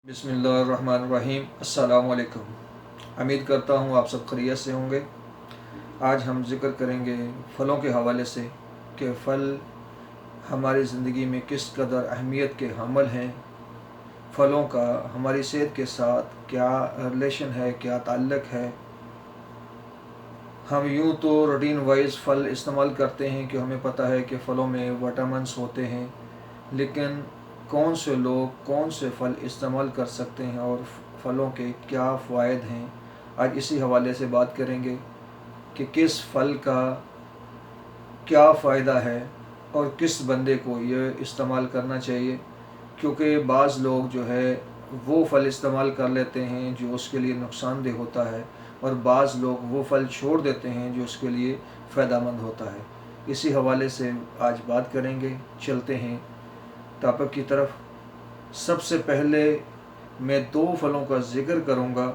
बिस्मिल्लाहिर्रहमानिर्रहीम। अस्सलाम वालेकुम। उम्मीद करता हूँ आप सब खैरियत से होंगे। आज हम ज़िक्र करेंगे फ़लों के हवाले से कि फ़ल हमारी ज़िंदगी में किस कदर अहमियत के हामिल हैं। फ़लों का हमारी सेहत के साथ क्या रिलेशन है, क्या ताल्लुक़ है। हम यूँ तो रूटीन वाइज फ़ल इस्तेमाल करते हैं कि हमें पता है कि फ़लों में विटामिन्स होते हैं, लेकिन कौन से लोग कौन से फ़ल इस्तेमाल कर सकते हैं और फ़लों के क्या फ़वाइद हैं। आज इसी हवाले से बात करेंगे कि किस फ़ल का क्या फ़ायदा है और किस बंदे को ये इस्तेमाल करना चाहिए, क्योंकि बाज़ लोग जो है वो फ़ल इस्तेमाल कर लेते हैं जो उसके लिए नुकसानदेह होता है, और बाज़ लोग वो फ़ल छोड़ देते हैं जो उसके लिए फ़ायदेमंद होता है। इसी हवाले से आज बात करेंगे। चलते हैं टॉपिक की तरफ। सबसे पहले मैं दो फलों का ज़िक्र करूँगा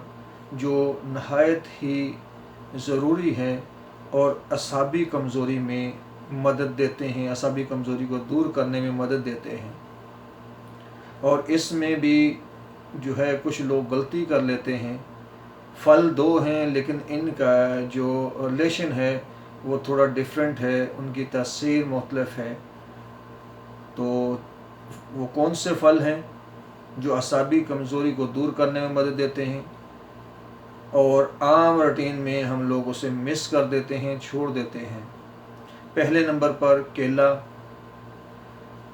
जो नहायत ही ज़रूरी हैं और असाबी कमज़ोरी में मदद देते हैं, असाबी कमज़ोरी को दूर करने में मदद देते हैं। और इसमें भी जो है कुछ लोग गलती कर लेते हैं। फ़ल दो हैं लेकिन इनका जो रिलेशन है वो थोड़ा डिफरेंट है, उनकी तासीर मुख्तलिफ है। तो वो कौन से फ़ल हैं जो असाबी कमज़ोरी को दूर करने में मदद देते हैं और आम रूटीन में हम लोग उसे मिस कर देते हैं, छोड़ देते हैं। पहले नंबर पर केला।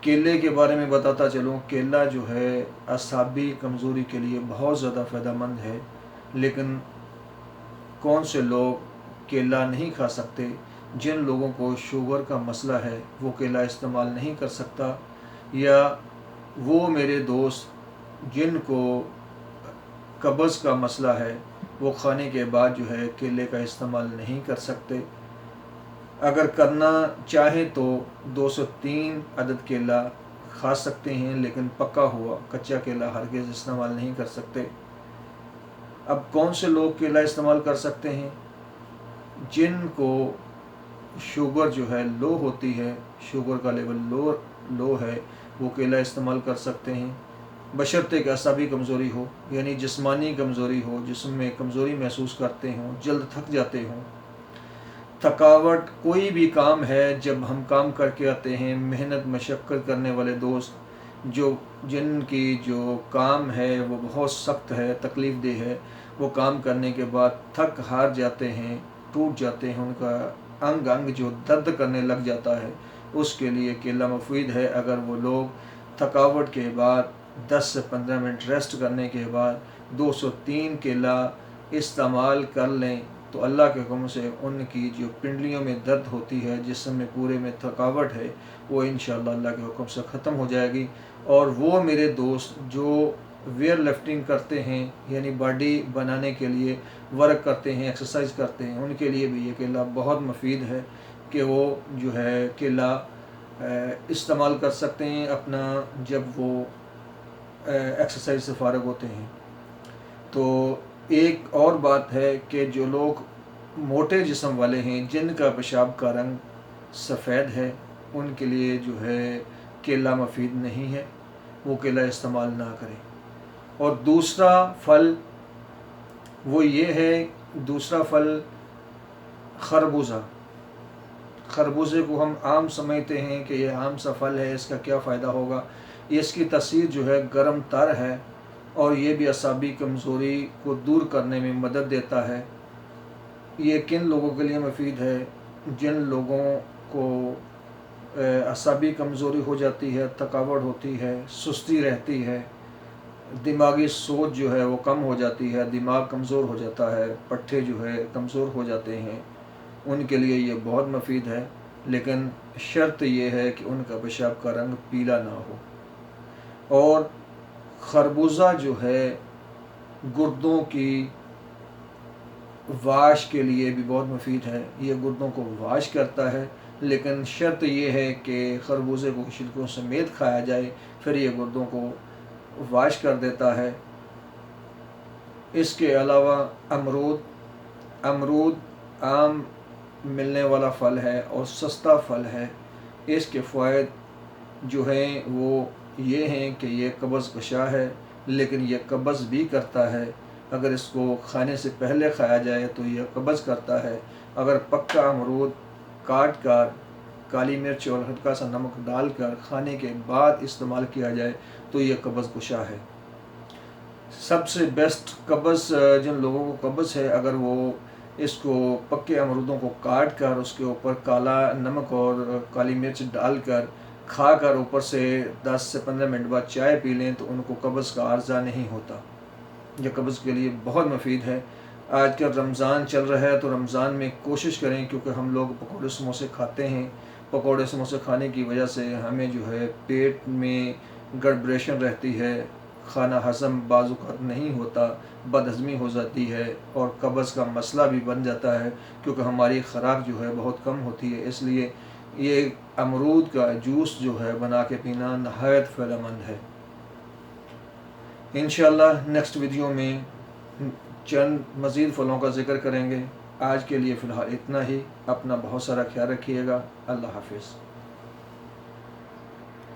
केले के बारे में बताता चलूँ। केला जो है असाबी कमज़ोरी के लिए बहुत ज़्यादा फ़ायदेमंद है, लेकिन कौन से लोग केला नहीं खा सकते। जिन लोगों को शुगर का मसला है वो केला इस्तेमाल नहीं कर सकता, या वो मेरे दोस्त जिनको कब्ज़ का मसला है वो खाने के बाद जो है केले का इस्तेमाल नहीं कर सकते। अगर करना चाहें तो 203 अदद केला खा सकते हैं, लेकिन पका हुआ कच्चा केला हरगिज़ इस्तेमाल नहीं कर सकते। अब कौन से लोग केला इस्तेमाल कर सकते हैं? जिनको शुगर जो है लो होती है, शुगर का लेवल लो है, वो केला इस्तेमाल कर सकते हैं, बशर्ते कि असाबी कमज़ोरी हो, यानी जिस्मानी कमज़ोरी हो, जिस्म में कमज़ोरी महसूस करते हों, जल्द थक जाते हों। थकावट कोई भी काम है, जब हम काम करके आते हैं, मेहनत मशक्क़त करने वाले दोस्त जिनकी जो काम है वो बहुत सख्त है, तकलीफ़ देह है, वो काम करने के बाद थक हार जाते हैं, टूट जाते हैं, उनका अंग अंग जो दर्द करने लग जाता है, उसके लिए केला मुफीद है। अगर वो लोग थकावट के बाद 10 से 15 मिनट रेस्ट करने के बाद 203 केला इस्तेमाल कर लें तो अल्लाह के हुक्म से उनकी जो पिंडलियों में दर्द होती है, जिस्म में पूरे में थकावट है, वो इंशाअल्लाह अल्लाह के हुक्म से ख़त्म हो जाएगी। और वो मेरे दोस्त जो वेयर लिफ्टिंग करते हैं, यानी बॉडी बनाने के लिए वर्क करते हैं, एक्सरसाइज करते हैं, उनके लिए भी ये केला बहुत मुफीद है कि वो जो है केला इस्तेमाल कर सकते हैं अपना, जब वो एक्सरसाइज से फ़ारिग होते हैं। तो एक और बात है कि जो लोग मोटे जिस्म वाले हैं, जिनका पेशाब का रंग सफ़ेद है, उनके लिए जो है केला मुफीद नहीं है, वो केला इस्तेमाल ना करें। और दूसरा फ़ल वो ये है, दूसरा फ़ल खरबूजा। खरबूजे को हम आम समझते हैं कि ये आम सा फल है, इसका क्या फ़ायदा होगा। इसकी तासीर जो है गर्म तर है और ये भी असाबी कमज़ोरी को दूर करने में मदद देता है। ये किन लोगों के लिए मुफीद है? जिन लोगों को असाबी कमज़ोरी हो जाती है, थकावट होती है, सुस्ती रहती है, दिमागी सोच जो है वो कम हो जाती है, दिमाग कमज़ोर हो जाता है, पट्ठे जो है कमज़ोर हो जाते हैं, उनके लिए ये बहुत मुफीद है। लेकिन शर्त ये है कि उनका पेशाब का रंग पीला ना हो। और खरबूजा जो है गुर्दों की वाश के लिए भी बहुत मुफीद है, ये गुर्दों को वाश करता है, लेकिन शर्त ये है कि खरबूजे को छिलकों समेत खाया जाए, फिर ये गुर्दों को वाश कर देता है। इसके अलावा अमरूद आम मिलने वाला फ़ल है और सस्ता फ़ल है। इसके फ़वाइद जो हैं वो ये हैं कि ये कब्ज़ कशा है, लेकिन ये कब्ज़ भी करता है। अगर इसको खाने से पहले खाया जाए तो यह कब्ज़ करता है। अगर पक्का अमरूद काट कर काली मिर्च और हल्का सा नमक डालकर खाने के बाद इस्तेमाल किया जाए तो यह कब्ज़ कुशा है। सबसे बेस्ट कब्ज़ जिन लोगों को कब्ज़ है, अगर वो इसको पक्के अमरूदों को काट कर उसके ऊपर काला नमक और काली मिर्च डालकर खा कर ऊपर से 10 से 15 मिनट बाद चाय पी लें तो उनको कब्ज़ का आर्ज़ा नहीं होता। यह कब्ज़ के लिए बहुत मुफीद है। आजकल रमज़ान चल रहा है तो रमज़ान में कोशिश करें, क्योंकि हम लोग पकौड़े समोसे खाते हैं। पकौड़े समोसे खाने की वजह से हमें जो है पेट में गड़बड़ेशन रहती है, खाना हज़म बाज़ नहीं होता, बदहज़मी हो जाती है और कब्ज़ का मसला भी बन जाता है, क्योंकि हमारी ख़ुराक जो है बहुत कम होती है। इसलिए ये अमरूद का जूस जो है बना के पीना नहायत फ़ायदेमंद है। इंशाअल्लाह नेक्स्ट वीडियो में चंद मज़ीद फलों का ज़िक्र करेंगे। आज के लिए फ़िलहाल इतना ही। अपना बहुत सारा ख्याल रखिएगा। अल्लाह हाफ़िज़।